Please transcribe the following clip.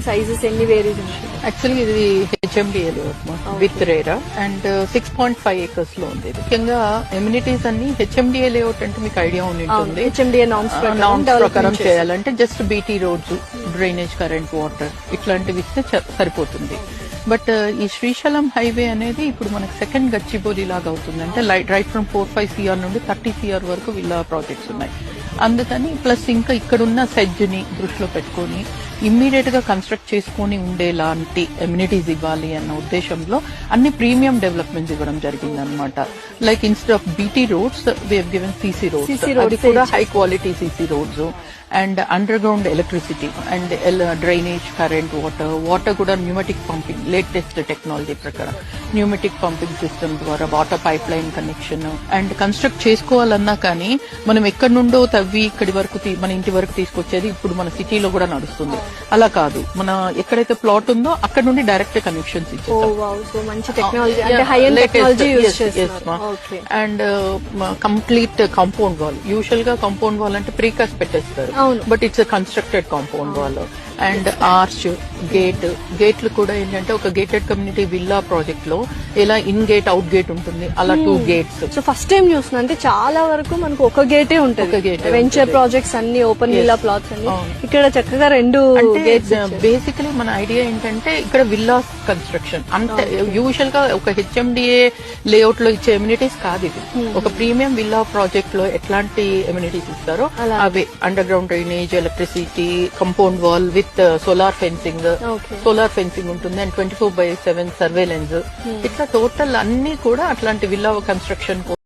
Sizes ఎన్ని variations? Actually ఇది HMDA with RERA and 6.5 acres లో ఉంది. ముఖ్యంగా ఎమ్యూనిటీస్ అన్ని హెచ్ఎండిఏ లేఅవుట్ అంటే మీకు ఐడియా ఉంటుంది. హెచ్ఎండిఏ నామ్స్ ప్రకారం చేయాలంటే just BT roads, drainage, current, water ఇట్లాంటివి ఇస్తే సరిపోతుంది. బట్ ఈ శ్రీశైలం హైవే అనేది ఇప్పుడు మనకు సెకండ్ గచ్చిబౌలి లాగా అవుతుంది. అంటే రైట్ ఫ్రమ్ 4-5 CR నుండి 30 CR వరకు విల్లా ప్రాజెక్ట్స్ ఉన్నాయి. అందుకని ప్లస్ ఇంకా ఇక్కడున్న సెడ్జ్ ని దృష్టిలో పెట్టుకుని ఇమ్మీడియట్ గా కన్స్ట్రక్ట్ చేసుకుని ఉండేలాంటి ఎమ్యూనిటీస్ ఇవ్వాలి అన్న ఉద్దేశంలో అన్ని ప్రీమియం డెవలప్మెంట్స్ ఇవ్వడం జరిగింది అనమాట. Like instead of BT roads we have given CC roads. అది కూడా high quality CC roads and underground electricity and drainage, current, water కూడా న్యూమెటిక్ పంపింగ్, లేటెస్ట్ టెక్నాలజీ ప్రకారం న్యూమెటిక్ పంపింగ్ సిస్టమ్ ద్వారా water pipe line connection. And construct చేసుకోవాలన్నా కానీ మనం ఎక్కడి నుండో తవ్వి ఇక్కడి వరకు మన ఇంటి వరకు తీసుకొచ్చేది ఇప్పుడు మన సిటీలో కూడా నడుస్తుంది. అలా కాదు, మన ఎక్కడైతే ప్లాట్ ఉందో అక్కడ నుండి direct connections and complete compound wall. Usual గా కాంపౌండ్ వాల్ అంటే ప్రీకాస్ట్ పెట్టేస్తారు, but it's constructed compound wall and arch, గేట్లు కూడా ఏంటంటే ఒక గేటెడ్ కమ్యూనిటీ విల్లా ప్రాజెక్ట్ లో ఎలా ఇన్ గేట్, అవుట్ గేట్ ఉంటుంది, అలా 2 gates. సో ఫస్ట్ టైం చూస్తున్నా అంటే చాలా వరకు మనకు ఒక గేటే ఉంటుంది. వెంచర్ ప్రాజెక్ట్స్ అన్ని ఓపెన్ విల్లా ప్లాట్స్ అన్ని ఇక్కడ చక్కగా 2 gates. బేసికలీ మన ఐడియా ఏంటంటే ఇక్కడ విల్లాస్ కన్స్ట్రక్షన్ అంటే యూజువల్ గా ఒక హెచ్ఎండిఏ లేఅవుట్ లో ఇచ్చే ఎమ్యూనిటీస్ కాదు ఇది. ఒక ప్రీమియం విల్లా ప్రాజెక్ట్ లో ఎట్లాంటి ఎమ్యూనిటీస్ ఇస్తారో అవే underground drainage, electricity, compound wall with solar fencing ఉంటుంది అండ్ 24/7 సర్వేలెన్స్. ఇట్లా టోటల్ అన్ని కూడా అట్లాంటి విల్లా కన్స్ట్రక్షన్